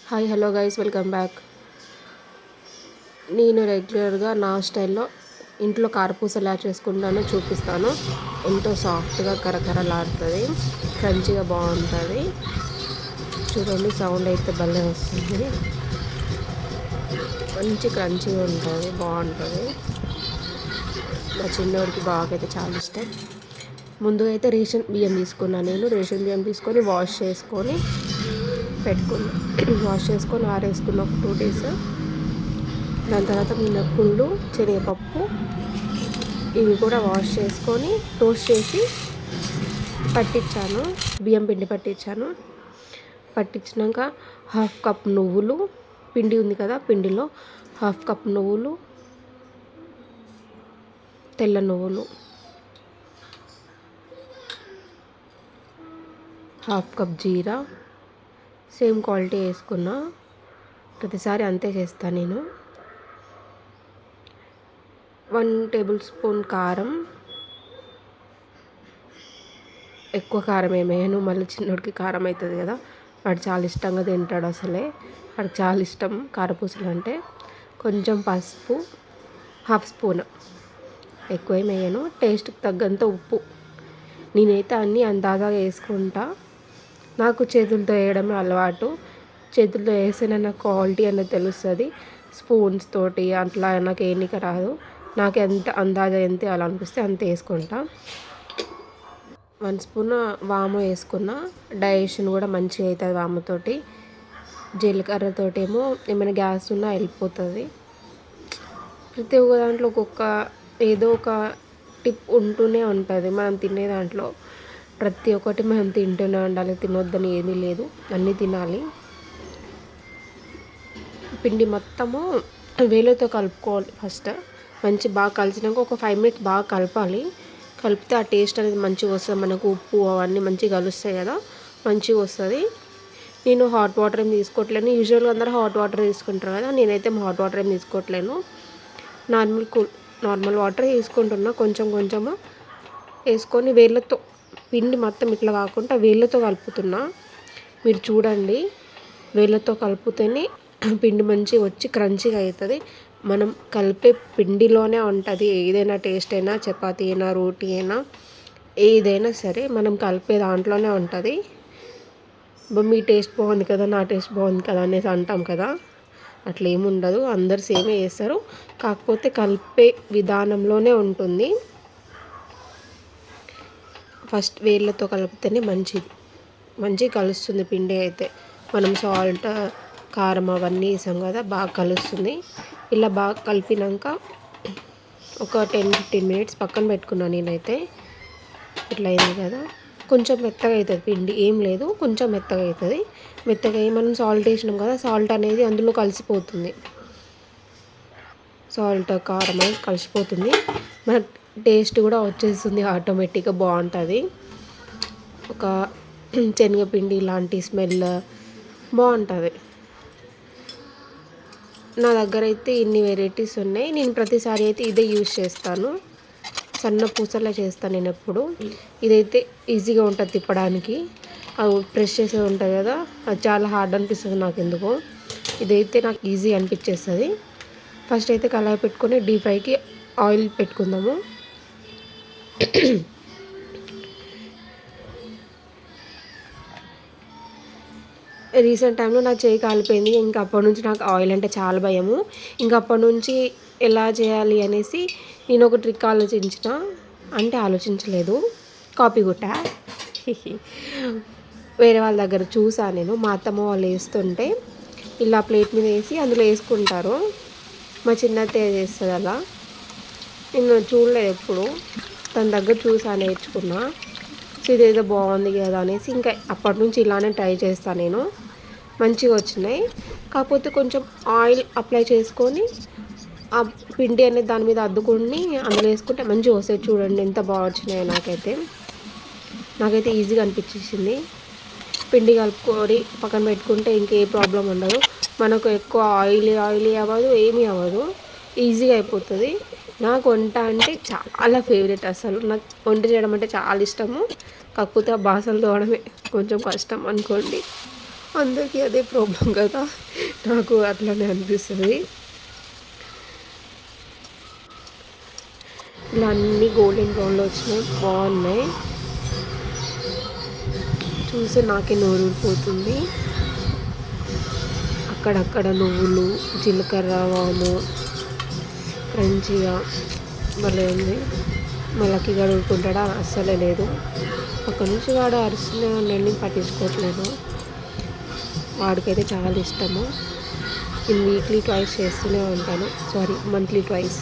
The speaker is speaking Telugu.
Hi hello guys welcome back. నేను రెగ్యులర్గా నా స్టైల్లో ఇంట్లో కారపూస ఎలా చేసుకుంటానో చూపిస్తాను. ఎంతో సాఫ్ట్గా కరకరలాడుతుంది, క్రంచిగా బాగుంటుంది. చూడండి, సౌండ్ అయితే భలే వస్తుంది. మంచి క్రంచిగా ఉంటుంది, బాగుంటుంది. మా చిన్నోడికి బాగా అయితే చాలా ఇష్టం. ముందుగా అయితే రేషన్ బియ్యం తీసుకున్నాను. నేను రేషన్ బియ్యం తీసుకొని వాష్ చేసుకొని పెట్టుకున్నా. వాష్ చేసుకొని ఆరేసుకున్న ఒక 2 days. దాని తర్వాత మినప్పగుళ్ళు, శనగపప్పు ఇవి కూడా వాష్ చేసుకొని టోస్ట్ చేసి పట్టించాను. బియ్యం పిండి పట్టించాను. పట్టించినాక 1/2 cup నువ్వులు, పిండి ఉంది కదా, పిండిలో 1/2 cup నువ్వులు, తెల్ల నువ్వులు, 1/2 cup జీరా, సేమ్ క్వాలిటీ వేసుకున్నా. ప్రతిసారి అంతే చేస్తాను నేను. 1 tablespoon కారం. ఎక్కువ కారం ఏమేయను, మళ్ళీ చిన్నోడికి కారం అవుతుంది కదా, వాడు చాలా ఇష్టంగా తింటాడు. అసలే వాడికి చాలా ఇష్టం కారపూసలు అంటే. కొంచెం పసుపు, 1/2 spoon, ఎక్కువ వేయను. టేస్ట్కి తగ్గంత ఉప్పు. నేనైతే అన్నీ అందాజాగా వేసుకుంటా. నాకు చేతులతో వేయడమే అలవాటు. చేతులతో వేస్తేనే నాకు క్వాలిటీ అనేది తెలుస్తుంది. స్పూన్స్ తోటి అట్లా నాకు వేయనీకి రాదు. నాకు ఎంత అందాజా ఎంత అలా అనిపిస్తే అంత వేసుకుంటా. 1 spoon వాము వేసుకున్నా. డైజెషన్ కూడా మంచిగా అవుతుంది వాముతోటి. జీలకర్రతోటి ఏమో ఏమైనా గ్యాస్ ఉన్నా వెళ్ళిపోతుంది. ప్రతి ఒక్క దాంట్లో ఏదో ఒక టిప్ ఉంటూనే ఉంటుంది. మనం తినే దాంట్లో ప్రతి ఒక్కటి మనం తింటూనే ఉండాలి. తినొద్దని ఏమీ లేదు, అన్నీ తినాలి. పిండి మొత్తము వేలతో కలుపుకోవాలి. ఫస్ట్ మంచి బాగా కలిసినాక ఒక 5 minutes బాగా కలపాలి. కలిపితే ఆ టేస్ట్ అనేది మంచిగా వస్తుంది. మనకు ఉప్పు అవన్నీ మంచిగా కలుస్తాయి కదా, మంచిగా వస్తుంది. నేను హాట్ వాటర్ ఏం తీసుకోవట్లేను. యూజువల్గా అందరూ హాట్ వాటర్ తీసుకుంటారు కదా, నేనైతే హాట్ వాటర్ ఏం తీసుకోవట్లేను. నార్మల్ వాటర్ తీసుకుంటున్నా. కొంచెం కొంచెము వేసుకొని వేళ్ళతో పిండి మొత్తం ఇట్లా కాకుండా వేళ్ళతో కలుపుతున్నా. మీరు చూడండి, వేళ్ళతో కలిపితేనే పిండి మంచిగా వచ్చి క్రంచిగా అవుతుంది. మనం కలిపే పిండిలోనే ఉంటుంది ఏదైనా టేస్ట్ అయినా, చపాతీ అయినా, రోటీ అయినా, ఏదైనా సరే మనం కలిపే దాంట్లోనే ఉంటుంది. మీ టేస్ట్ బాగుంది కదా, నా టేస్ట్ బాగుంది కదా అనేసి అంటాం కదా, అట్లా ఏమి ఉండదు. అందరు సేమే చేస్తారు, కాకపోతే కలిపే విధానంలోనే ఉంటుంది. ఫస్ట్ వేళ్ళతో కలిపితేనే మంచిగా కలుస్తుంది పిండి అయితే. మనం సాల్ట్, కారం అవన్నీ వేసాం కదా, బాగా కలుస్తుంది. ఇలా బాగా కలిపినాక ఒక 10-15 minutes పక్కన పెట్టుకున్నాను నేనైతే. ఇట్లా అయింది కదా, కొంచెం మెత్తగా అవుతుంది పిండి, ఏం లేదు, కొంచెం మెత్తగా అవుతుంది. మెత్తగా అయ్యి మనం సాల్ట్ వేసినాం కదా, సాల్ట్ అనేది అందులో కలిసిపోతుంది. సాల్ట్, కారం అనేది కలిసిపోతుంది. మన టేస్ట్ కూడా వచ్చేస్తుంది ఆటోమేటిక్గా, బాగుంటుంది. ఒక శనగపిండి లాంటి స్మెల్ బాగుంటుంది. నా దగ్గర అయితే ఇన్ని వెరైటీస్ ఉన్నాయి. నేను ప్రతిసారి అయితే ఇదే యూజ్ చేస్తాను. సన్న పూసలా చేస్తాను నేను ఎప్పుడు. ఇదైతే ఈజీగా ఉంటుంది తిప్పడానికి. అవి ప్రెస్ చేసేది ఉంటుంది కదా, అది చాలా హార్డ్ అనిపిస్తుంది నాకు ఎందుకో. ఇదైతే నాకు ఈజీ అనిపించేస్తుంది. ఫస్ట్ అయితే కళాయి పెట్టుకొని డీప్ ఫ్రైకి ఆయిల్ పెట్టుకుందాము. రీసెంట్ టైంలో నా చేయి కాలిపోయింది. ఇంకా అప్పటి నుంచి నాకు ఆయిల్ అంటే చాలా భయము. ఇంకా అప్పటి నుంచి ఎలా చేయాలి అనేసి నేను ఒక ట్రిక్ ఆలోచించలేదు, కాపీ కొట్టా. వేరే వాళ్ళ దగ్గర చూసాను నేను. మా అత్తమ్మ వాళ్ళు వేస్తుంటే ఇలా ప్లేట్ మీద వేసి అందులో వేసుకుంటారు. మా చిన్నత్తయ్య చేస్తుంది అలా. నేను చూడలేదు ఎప్పుడు, తన దగ్గర చూసా, నేర్చుకున్నా. సో ఇదేదో బాగుంది కదా అనేసి ఇంకా అప్పటి నుంచి ఇలానే ట్రై చేస్తాను నేను. మంచిగా వచ్చినాయి. కాకపోతే కొంచెం ఆయిల్ అప్లై చేసుకొని ఆ పిండి అనేది దాని మీద అద్దుకొని అందులో వేసుకుంటే మంచిగా వస్తాయి. చూడండి ఎంత బాగా వచ్చినాయో. నాకైతే ఈజీగా అనిపించేసింది. పిండి కలుపుకొని పక్కన పెట్టుకుంటే ఇంకే ప్రాబ్లం ఉండదు. మనకు ఎక్కువ ఆయిలీ అవ్వదు, ఏమీ అవ్వదు, ఈజీగా అయిపోతుంది. నాకు వంట అంటే చాలా ఫేవరెట్. అసలు నాకు వంట చేయడం అంటే చాలా ఇష్టము. కాకపోతే ఆ బాసనలు తోమడమే కొంచెం కష్టం అనుకోండి. అందరికీ అదే ప్రాబ్లం కదా, నాకు అట్లనే అనిపిస్తుంది. ఇలా అన్నీ గోల్డెన్ బ్రౌన్లో వచ్చినాయి, బాగున్నాయి. చూసి నాకే నోరూరిపోతుంది. అక్కడక్కడ నువ్వులు, జీలకర్ర, వాము క్రంచిగా భలే ఉంది. మళ్ళీ గడుగుకుంటాడా అస్సలే లేదు. అక్కడి నుంచి వాడు అరుస్తూనే ఉండండి, పట్టించుకోవట్లేదు. వాడికైతే చాలా ఇష్టము. నేను వీక్లీ ట్వైస్ చేస్తూనే ఉంటాను, సారీ మంత్లీ ట్వైస్.